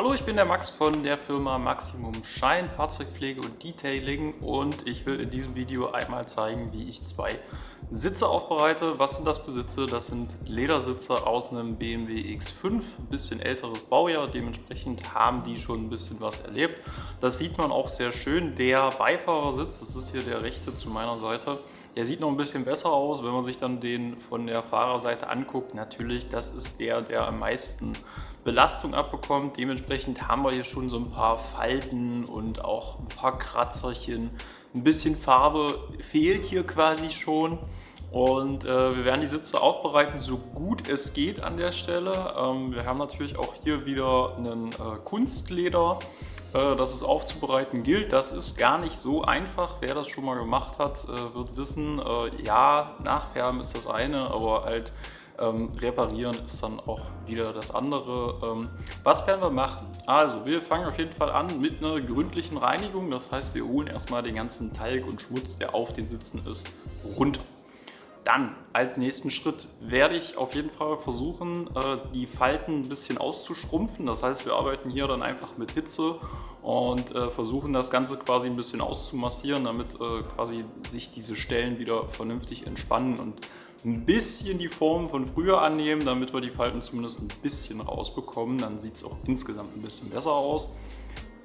Hallo, ich bin der Max von der Firma Maximum Shine Fahrzeugpflege und Detailing und ich will in diesem Video einmal zeigen, wie ich zwei Sitze aufbereite. Was sind das für Sitze? Das sind Ledersitze aus einem BMW X5, ein bisschen älteres Baujahr, dementsprechend haben die schon ein bisschen was erlebt. Das sieht man auch sehr schön. Der Beifahrersitz, das ist hier der rechte zu meiner Seite, der sieht noch ein bisschen besser aus, wenn man sich dann den von der Fahrerseite anguckt. Natürlich, das ist der am meisten Belastung abbekommt. Dementsprechend haben wir hier schon so ein paar Falten und auch ein paar Kratzerchen. Ein bisschen Farbe fehlt hier quasi schon. Und wir werden die Sitze aufbereiten, so gut es geht an der Stelle. Wir haben natürlich auch hier wieder einen Kunstleder, das es aufzubereiten gilt. Das ist gar nicht so einfach. Wer das schon mal gemacht hat, wird wissen, ja, nachfärben ist das eine, aber halt reparieren ist dann auch wieder das andere. Was werden wir machen? Also, wir fangen auf jeden Fall an mit einer gründlichen Reinigung. Das heißt, wir holen erstmal den ganzen Talg und Schmutz, der auf den Sitzen ist, runter. Dann als nächsten Schritt werde ich auf jeden Fall versuchen, die Falten ein bisschen auszuschrumpfen. Das heißt, wir arbeiten hier dann einfach mit Hitze und versuchen das Ganze quasi ein bisschen auszumassieren, damit quasi sich diese Stellen wieder vernünftig entspannen und ein bisschen die Form von früher annehmen, damit wir die Falten zumindest ein bisschen rausbekommen. Dann sieht es auch insgesamt ein bisschen besser aus.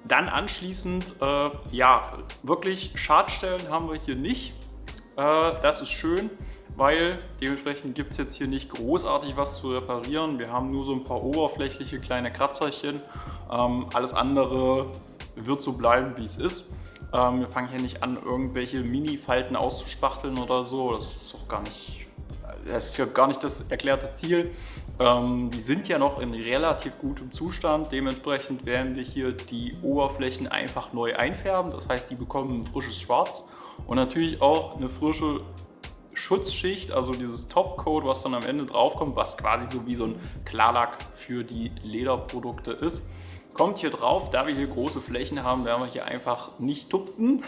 Dann anschließend, ja, wirklich Schadstellen haben wir hier nicht. Das ist schön, weil dementsprechend gibt es jetzt hier nicht großartig was zu reparieren. Wir haben nur so ein paar oberflächliche kleine Kratzerchen. Alles andere wird so bleiben, wie es ist. Wir fangen hier nicht an, irgendwelche Mini-Falten auszuspachteln oder so. Das ist ja gar nicht das erklärte Ziel. Die sind ja noch in relativ gutem Zustand. Dementsprechend werden wir hier die Oberflächen einfach neu einfärben. Das heißt, die bekommen ein frisches Schwarz und natürlich auch eine frische Schutzschicht, also dieses Topcoat, was dann am Ende draufkommt, was quasi so wie so ein Klarlack für die Lederprodukte ist. Kommt hier drauf, da wir hier große Flächen haben, werden wir hier einfach nicht tupfen,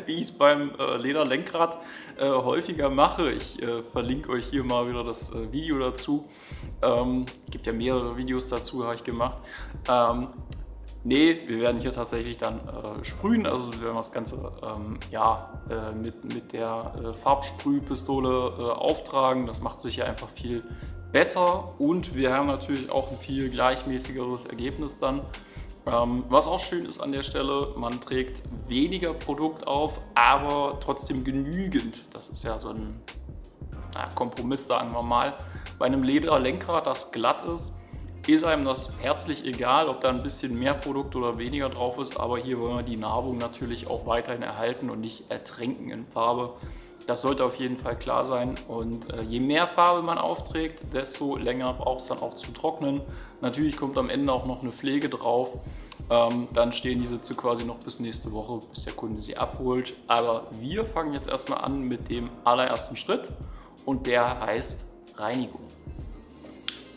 wie ich es beim Lederlenkrad häufiger mache. Ich verlinke euch hier mal wieder das Video dazu. Gibt ja mehrere Videos dazu, habe ich gemacht. Nee, wir werden hier tatsächlich dann sprühen, also wir werden das Ganze mit der Farbsprühpistole auftragen. Das macht sich ja einfach viel besser und wir haben natürlich auch ein viel gleichmäßigeres Ergebnis dann. Was auch schön ist an der Stelle, man trägt weniger Produkt auf, aber trotzdem genügend. Das ist ja so ein Kompromiss, sagen wir mal. Bei einem Lederlenkrad, das glatt ist einem das herzlich egal, ob da ein bisschen mehr Produkt oder weniger drauf ist, aber hier wollen wir die Narbung natürlich auch weiterhin erhalten und nicht ertränken in Farbe. Das sollte auf jeden Fall klar sein und je mehr Farbe man aufträgt, desto länger braucht es dann auch zu trocknen. Natürlich kommt am Ende auch noch eine Pflege drauf. Dann stehen die Sitze quasi noch bis nächste Woche, bis der Kunde sie abholt. Aber wir fangen jetzt erstmal an mit dem allerersten Schritt und der heißt Reinigung.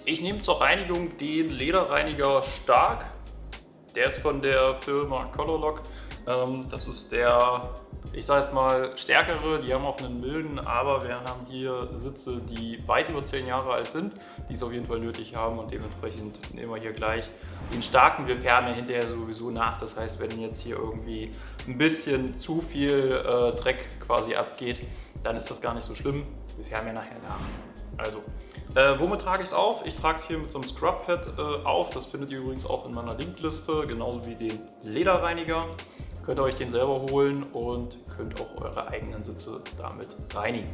Ich nehme zur Reinigung den Lederreiniger Stark. Der ist von der Firma Colorlock. Das ist der, ich sage jetzt mal, stärkere. Die haben auch einen milden, aber wir haben hier Sitze, die weit über 10 Jahre alt sind, die es auf jeden Fall nötig haben und dementsprechend nehmen wir hier gleich den starken. Wir färben ja hinterher sowieso nach. Das heißt, wenn jetzt hier irgendwie ein bisschen zu viel Dreck quasi abgeht, dann ist das gar nicht so schlimm. Wir färben ja nachher nach. Also, womit trage ich es auf? Ich trage es hier mit so einem Scrub-Pad auf. Das findet ihr übrigens auch in meiner Linkliste, genauso wie den Lederreiniger. Könnt ihr euch den selber holen und könnt auch eure eigenen Sitze damit reinigen.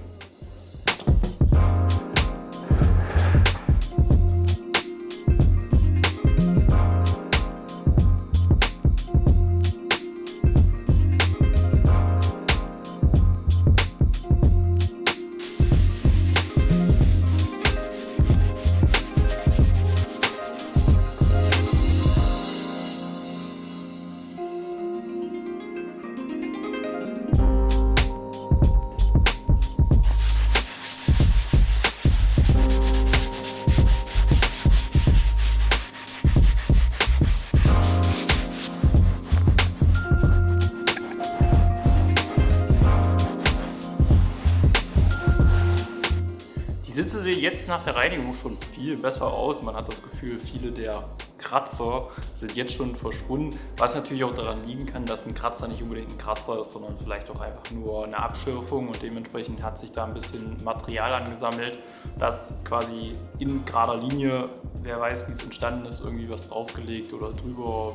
Die Sitze sehen jetzt nach der Reinigung schon viel besser aus. Man hat das Gefühl, viele der Kratzer sind jetzt schon verschwunden, was natürlich auch daran liegen kann, dass ein Kratzer nicht unbedingt ein Kratzer ist, sondern vielleicht auch einfach nur eine Abschürfung und dementsprechend hat sich da ein bisschen Material angesammelt, das quasi in gerader Linie, wer weiß wie es entstanden ist, irgendwie was draufgelegt oder drüber,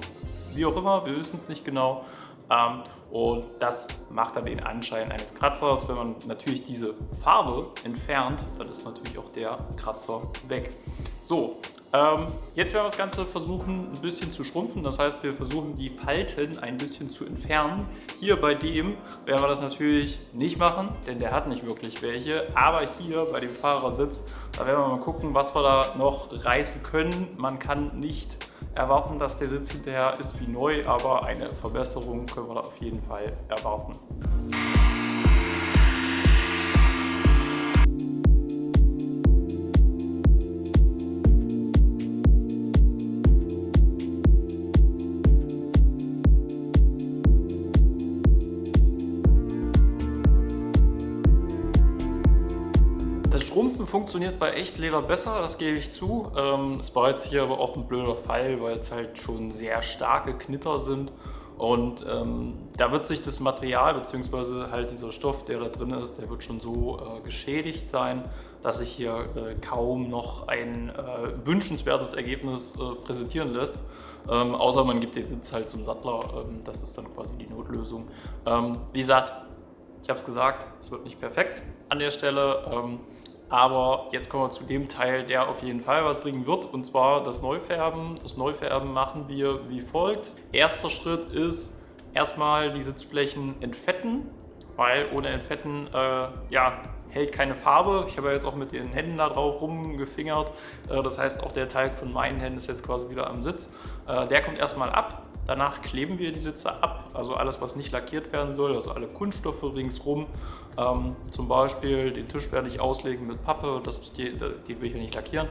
wie auch immer, wir wissen es nicht genau. Und das macht dann den Anschein eines Kratzers. Wenn man natürlich diese Farbe entfernt, dann ist natürlich auch der Kratzer weg. So, jetzt werden wir das Ganze versuchen ein bisschen zu schrumpfen. Das heißt, wir versuchen die Falten ein bisschen zu entfernen. Hier bei dem werden wir das natürlich nicht machen, denn der hat nicht wirklich welche. Aber hier bei dem Fahrersitz, da werden wir mal gucken, was wir da noch reißen können. Man kann nicht erwarten, dass der Sitz hinterher ist wie neu, aber eine Verbesserung können wir da auf jeden Fall erwarten. Das Schrumpfen funktioniert bei Echtleder besser, das gebe ich zu. Es war jetzt hier aber auch ein blöder Fall, weil es halt schon sehr starke Knitter sind. Und da wird sich das Material bzw. halt dieser Stoff, der da drin ist, der wird schon so geschädigt sein, dass sich hier kaum noch ein wünschenswertes Ergebnis präsentieren lässt. Außer man gibt den Sitz halt zum Sattler, das ist dann quasi die Notlösung. Wie gesagt, ich habe es gesagt, es wird nicht perfekt an der Stelle. Aber jetzt kommen wir zu dem Teil, der auf jeden Fall was bringen wird, und zwar das Neufärben. Das Neufärben machen wir wie folgt. Erster Schritt ist erstmal die Sitzflächen entfetten, weil ohne Entfetten hält keine Farbe. Ich habe ja jetzt auch mit den Händen da drauf rumgefingert. Das heißt, auch der Teil von meinen Händen ist jetzt quasi wieder am Sitz. Der kommt erstmal ab. Danach kleben wir die Sitze ab, also alles, was nicht lackiert werden soll, also alle Kunststoffe ringsrum. Zum Beispiel den Tisch werde ich auslegen mit Pappe, den will ich ja nicht lackieren.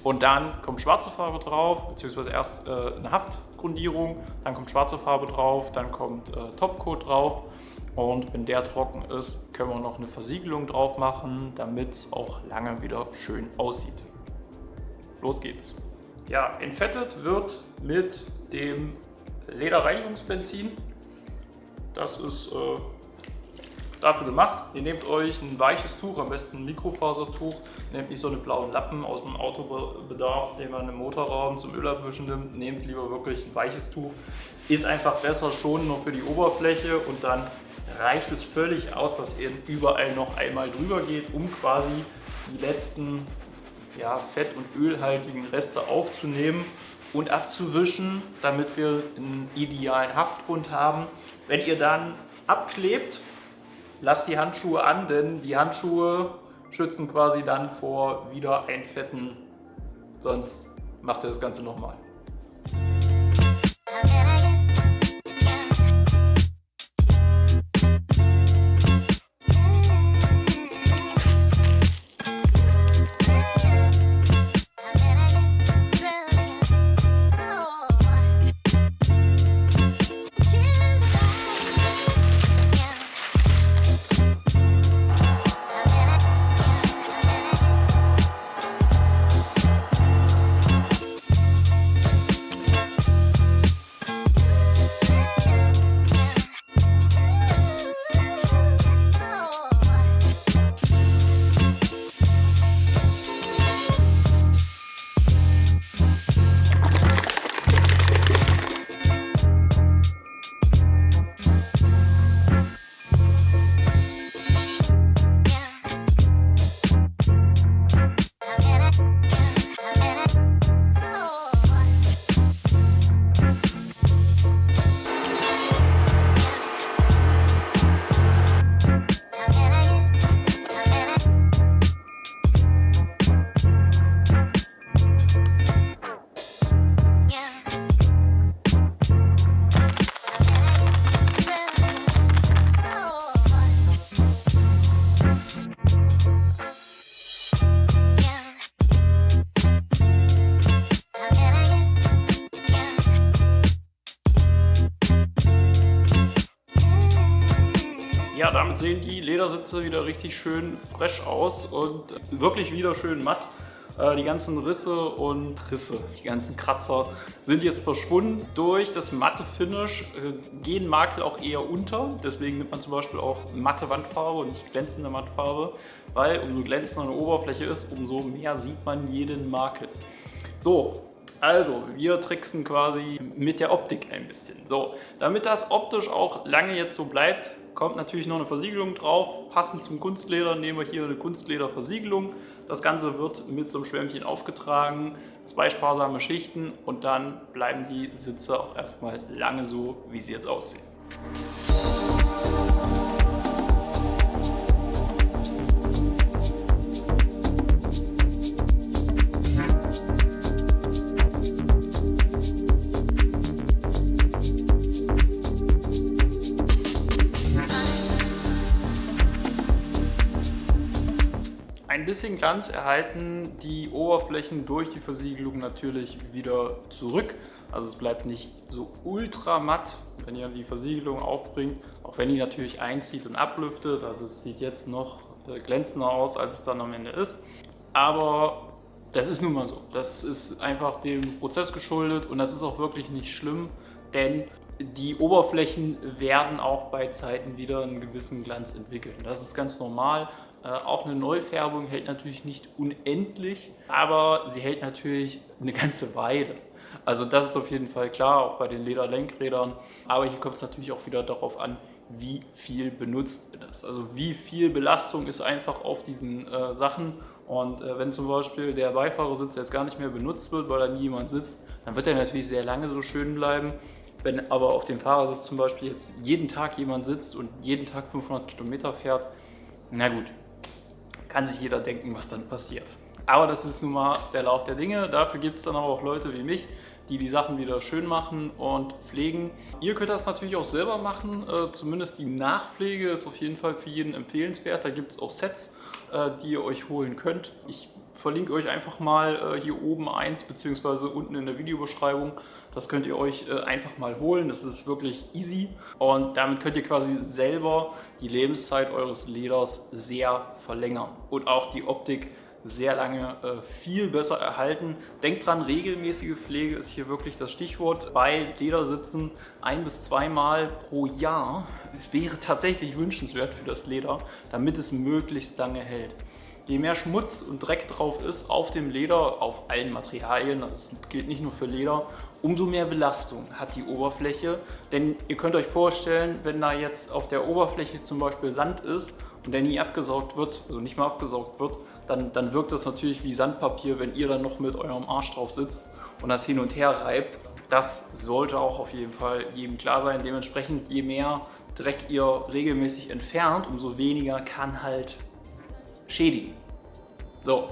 Und dann kommt schwarze Farbe drauf, beziehungsweise erst eine Haftgrundierung, dann kommt schwarze Farbe drauf, dann kommt Topcoat drauf. Und wenn der trocken ist, können wir noch eine Versiegelung drauf machen, damit es auch lange wieder schön aussieht. Los geht's. Ja, entfettet wird mit dem Lederreinigungsbenzin. Das ist dafür gemacht. Ihr nehmt euch ein weiches Tuch, am besten ein Mikrofasertuch. Nehmt nicht so einen blauen Lappen aus dem Autobedarf, den man im Motorraum zum Öl abwischen nimmt. Nehmt lieber wirklich ein weiches Tuch. Ist einfach besser, schon nur für die Oberfläche, und dann reicht es völlig aus, dass ihr überall noch einmal drüber geht, um quasi die letzten fett- und ölhaltigen Reste aufzunehmen und abzuwischen, damit wir einen idealen Haftgrund haben. Wenn ihr dann abklebt, lasst die Handschuhe an, denn die Handschuhe schützen quasi dann vor wieder Einfetten, sonst macht ihr das Ganze nochmal. Ja, damit sehen die Ledersitze wieder richtig schön fresh aus und wirklich wieder schön matt. Die ganzen die ganzen Kratzer sind jetzt verschwunden. Durch das matte Finish gehen Makel auch eher unter. Deswegen nimmt man zum Beispiel auch matte Wandfarbe und nicht glänzende Mattfarbe, weil umso glänzender eine Oberfläche ist, umso mehr sieht man jeden Makel. So. Also, wir tricksen quasi mit der Optik ein bisschen. So, damit das optisch auch lange jetzt so bleibt, kommt natürlich noch eine Versiegelung drauf. Passend zum Kunstleder nehmen wir hier eine Kunstlederversiegelung. Das Ganze wird mit so einem Schwämmchen aufgetragen, 2 sparsame Schichten und dann bleiben die Sitze auch erstmal lange so, wie sie jetzt aussehen. Ein bisschen Glanz erhalten die Oberflächen durch die Versiegelung natürlich wieder zurück. Also es bleibt nicht so ultra matt, wenn ihr die Versiegelung aufbringt, auch wenn die natürlich einzieht und ablüftet. Also es sieht jetzt noch glänzender aus, als es dann am Ende ist. Aber das ist nun mal so. Das ist einfach dem Prozess geschuldet und das ist auch wirklich nicht schlimm, denn die Oberflächen werden auch bei Zeiten wieder einen gewissen Glanz entwickeln. Das ist ganz normal. Auch eine Neufärbung hält natürlich nicht unendlich, aber sie hält natürlich eine ganze Weile. Also das ist auf jeden Fall klar, auch bei den Lederlenkrädern. Aber hier kommt es natürlich auch wieder darauf an, wie viel benutzt ihr das. Also wie viel Belastung ist einfach auf diesen Sachen. Und wenn zum Beispiel der Beifahrersitz jetzt gar nicht mehr benutzt wird, weil da nie jemand sitzt, dann wird er natürlich sehr lange so schön bleiben. Wenn aber auf dem Fahrersitz zum Beispiel jetzt jeden Tag jemand sitzt und jeden Tag 500 Kilometer fährt, na gut, kann sich jeder denken, was dann passiert. Aber das ist nun mal der Lauf der Dinge. Dafür gibt es dann aber auch Leute wie mich, die die Sachen wieder schön machen und pflegen. Ihr könnt das natürlich auch selber machen. Zumindest die Nachpflege ist auf jeden Fall für jeden empfehlenswert. Da gibt es auch Sets, die ihr euch holen könnt. Ich verlinke euch einfach mal hier oben eins, beziehungsweise unten in der Videobeschreibung. Das könnt ihr euch einfach mal holen. Das ist wirklich easy und damit könnt ihr quasi selber die Lebenszeit eures Leders sehr verlängern und auch die Optik sehr lange viel besser erhalten. Denkt dran, regelmäßige Pflege ist hier wirklich das Stichwort. Bei Ledersitzen 1- bis 2 Mal pro Jahr. Es wäre tatsächlich wünschenswert für das Leder, damit es möglichst lange hält. Je mehr Schmutz und Dreck drauf ist auf dem Leder, auf allen Materialien, das gilt nicht nur für Leder, umso mehr Belastung hat die Oberfläche. Denn ihr könnt euch vorstellen, wenn da jetzt auf der Oberfläche zum Beispiel Sand ist und der nie abgesaugt wird, also nicht mal abgesaugt wird, dann wirkt das natürlich wie Sandpapier, wenn ihr dann noch mit eurem Arsch drauf sitzt und das hin und her reibt. Das sollte auch auf jeden Fall jedem klar sein. Dementsprechend, je mehr Dreck ihr regelmäßig entfernt, umso weniger kann halt schädigen. So,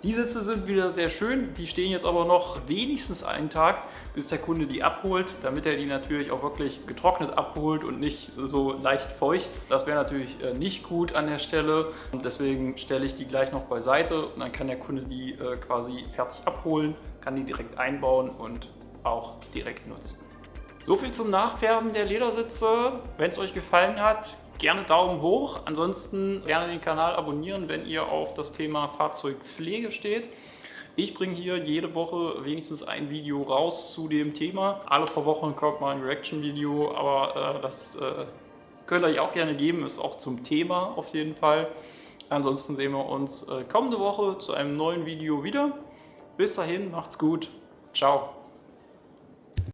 die Sitze sind wieder sehr schön, die stehen jetzt aber noch wenigstens einen Tag, bis der Kunde die abholt, damit er die natürlich auch wirklich getrocknet abholt und nicht so leicht feucht. Das wäre natürlich nicht gut an der Stelle und deswegen stelle ich die gleich noch beiseite und dann kann der Kunde die quasi fertig abholen, kann die direkt einbauen und auch direkt nutzen. So viel zum Nachfärben der Ledersitze. Wenn es euch gefallen hat, gerne Daumen hoch. Ansonsten gerne den Kanal abonnieren, wenn ihr auf das Thema Fahrzeugpflege steht. Ich bringe hier jede Woche wenigstens ein Video raus zu dem Thema. Alle paar Wochen kommt mal ein Reaction-Video, aber das könnt ihr euch auch gerne geben, ist auch zum Thema auf jeden Fall. Ansonsten sehen wir uns kommende Woche zu einem neuen Video wieder. Bis dahin, macht's gut. Ciao.